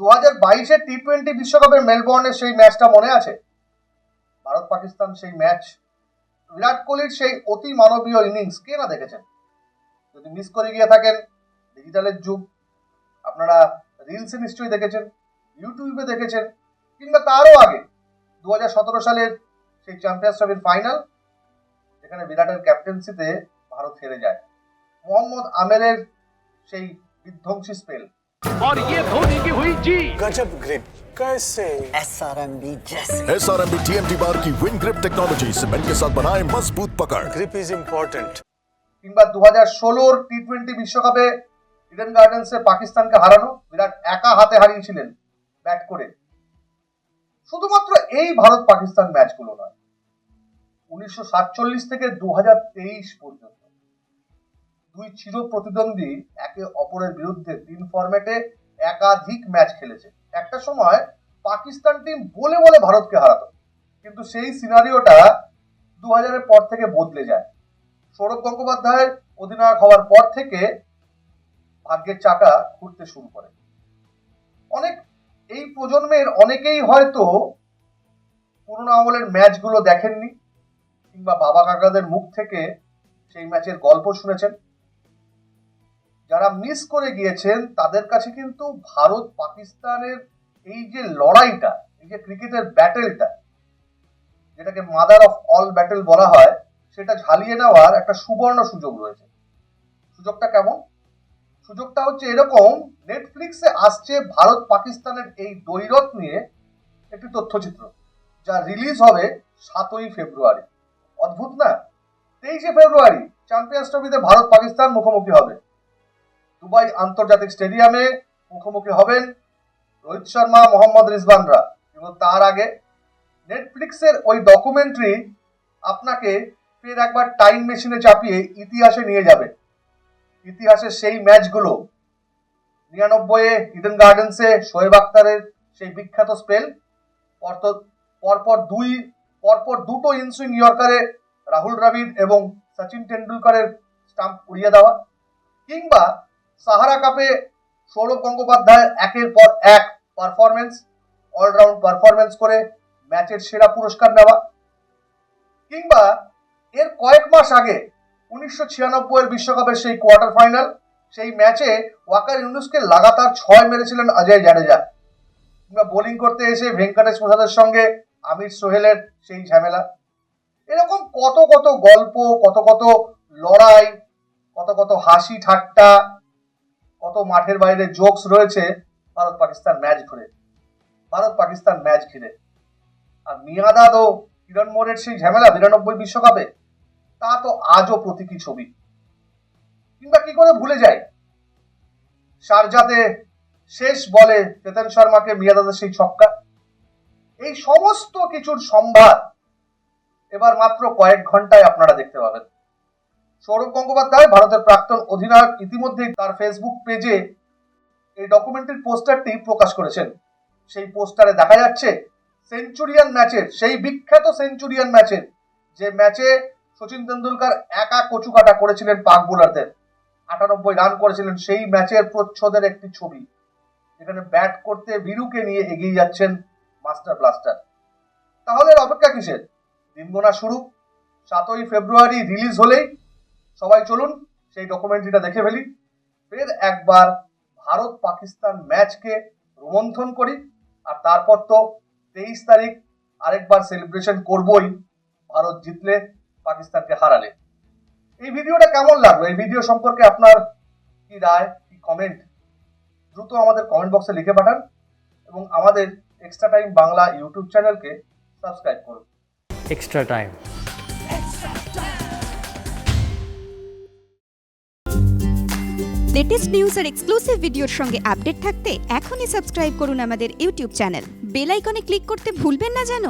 2022-এর টি-20 বিশ্বকাপের মেলবোর্নের সেই ম্যাচটা মনে আছে? ভারত পাকিস্তান সেই ম্যাচ, বিরাট কোহলির সেই অতি মানবীয় ইনিংস কে না দেখেছেন? যদি মিস করে গিয়ে থাকেন, ডিজিটালের যুগ, আপনারা রিলসে নিশ্চয়ই দেখেছেন, ইউটিউবে দেখেছেন, কিংবা তারও আগে 2017 সালের সেই চ্যাম্পিয়ন্স ট্রফির ফাইনাল, যেখানে বিরাটের ক্যাপ্টেন্সিতে ভারত হেরে যায়। মোহাম্মদ আমেরের সেই বিধ্বংসী স্পেল। और ये धोनी की हुई जी गजब ग्रिप कैसे SRMB जैसे SRMB TMT बार की विन ग्रिप टेक्नोलॉजी सीमेंट के साथ बनाए मजबूत पकड़। Grip is important. কিংবা 2016-র টি-20 বিশ্বকাপে ইডেন গার্ডেন্সে পাকিস্তানকে হারানো, বিরাট একা হাতে হারিয়েছিলেন ব্যাট করে। শুধুমাত্র এই ভারত পাকিস্তান ম্যাচগুলো নয়, 1947 থেকে 2023 পর্যন্ত দুই চির প্রতিদ্বন্দ্বী একে অপরের বিরুদ্ধে 3 ফরম্যাটে একাধিক ম্যাচ খেলেছে। একটা সময় পাকিস্তান টিম বলে বলে ভারতকে হারাতো, কিন্তু সেই সিনারিওটা 2000-এর পর থেকে বদলে যায়। সৌরভ গঙ্গোপাধ্যায়ের অধিনায়ক হওয়ার পর থেকে ভাগ্যের চাকা ঘুরতে শুরু করে। এই প্রজন্মের অনেকেই হয়তো পুরোনো আমলের ম্যাচগুলো দেখেননি, কিংবা বাবা কাকাদের মুখ থেকে সেই ম্যাচের গল্প শুনেছেন। যারা মিস করে গিয়েছেন তাদের কাছে কিন্তু ভারত পাকিস্তানের এই যে লড়াইটা, এই যে ক্রিকেটের ব্যাটেলটা, যেটাকে মাদার অফ অল ব্যাটেল বলা হয়, সেটা ঝালিয়ে নেওয়ার একটা সুবর্ণ সুযোগ রয়েছে। সুযোগটা কেমন? সুযোগটা হচ্ছে এরকম, নেটফ্লিক্সে আসছে ভারত পাকিস্তানের এই দ্বৈরথ নিয়ে একটি তথ্যচিত্র, যা রিলিজ হবে 7ই ফেব্রুয়ারি। অদ্ভুত না? 23শে ফেব্রুয়ারি চ্যাম্পিয়ন্স ট্রফিতে ভারত পাকিস্তান মুখোমুখি হবে। দুবাই আন্তর্জাতিক স্টেডিয়ামে মুখোমুখি হবেন রোহিত শর্মা, মোহাম্মদ রিজওয়ানরা। এবং তার আগে নেটফ্লিক্সের ওই ডকুমেন্টারি আপনাকে ফের একবার টাইম মেশিনে চাপিয়ে ইতিহাসে নিয়ে যাবে। ইতিহাসের সেই ম্যাচগুলো, 99-এ ইডেন গার্ডেন্সে শোয়েব আখতারের সেই বিখ্যাত স্পেল, পরপর দুটো ইনসুইং ইয়র্কারে রাহুল দ্রাবিড় এবং সচিন টেন্ডুলকারের স্টাম্প উড়িয়ে দেওয়া, কিংবা সাহারা কাপে সৌরভ গঙ্গোপাধ্যায়ের একের পর এক পারফরমেন্স, অলরাউন্ড পারফরমেন্স করে ম্যাচের সেরা পুরস্কার নেওয়া, কিংবা এর কয়েক মাস আগে 1996-এর বিশ্বকাপের সেই কোয়ার্টার ফাইনাল, সেই ম্যাচে ওয়াকার ইউনুসকে লাগাতার 6 মেরেছিলেন অজয় জাডেজা, কিংবা বোলিং করতে এসে ভেঙ্কটেশ প্রসাদের সঙ্গে আমির সোহেলের সেই ঝামেলা। এরকম কত কত গল্প, কত কত লড়াই, কত কত হাসি ঠাট্টা, কত মাঠের বাইরে জোকস রয়েছে ভারত পাকিস্তান ম্যাচ ঘিরে। আর মিয়াঁদাদ ও কিরণ মোরের সেই ঝামেলা 92 বিশ্বকাপে, তা তো আজও প্রতীকী ছবি। কিংবা কি করে ভুলে যাই শারজাতে শেষ বলে চেতন শর্মাকে মিয়াঁদাদের সেই ছক্কা। এই সমস্ত কিছুর সম্ভার এবার মাত্র কয়েক ঘন্টায় আপনারা দেখতে পাবেন। সৌরভ গঙ্গোপাধ্যায়, ভারতের প্রাক্তন অধিনায়ক, ইতিমধ্যেই তার ফেসবুক পেজে এই ডকুমেন্টারির পোস্টারটি প্রকাশ করেছেন। সেই পোস্টারে দেখা যাচ্ছে সেঞ্চুরিয়ান ম্যাচের, সেই বিখ্যাত সেঞ্চুরিয়ান ম্যাচের, যে ম্যাচে সচিন তেন্ডুলকার একা কচুকাটা করেছিলেন পাক বোলারদের, 98 রান করেছিলেন, সেই ম্যাচের প্রচ্ছদের একটি ছবি, যেখানে ব্যাট করতে বীরুকে নিয়ে এগিয়ে যাচ্ছেন মাস্টার ব্লাস্টার। তাহলে অপেক্ষা কিসের? দিন গোনা শুরু। 7ই ফেব্রুয়ারি রিলিজ হলেই সবাই চলুন সেই ডকুমেন্টারিটা দেখে ফেলি। ফের একবার ভারত পাকিস্তান ম্যাচকে রোমন্থন করি। আর তারপর তো 23 তারিখ আরেকবার সেলিব্রেশন করবই, ভারত জিতলে, পাকিস্তানকে হারালে। এই ভিডিওটা কেমন লাগলো? এই ভিডিও সম্পর্কে আপনার কি রায়, কি কমেন্ট, দ্রুত আমাদের কমেন্ট বক্সে লিখে পাঠান এবং আমাদের এক্সট্রা টাইম বাংলা ইউটিউব চ্যানেলকে সাবস্ক্রাইব করুন। Extra time. লেটেস্ট নিউজ আর এক্সক্লুসিভ ভিডিওর সঙ্গে আপডেট থাকতে এখনই সাবস্ক্রাইব করুন আমাদের ইউটিউব চ্যানেল। বেল আইকনে ক্লিক করতে ভুলবেন না যেন।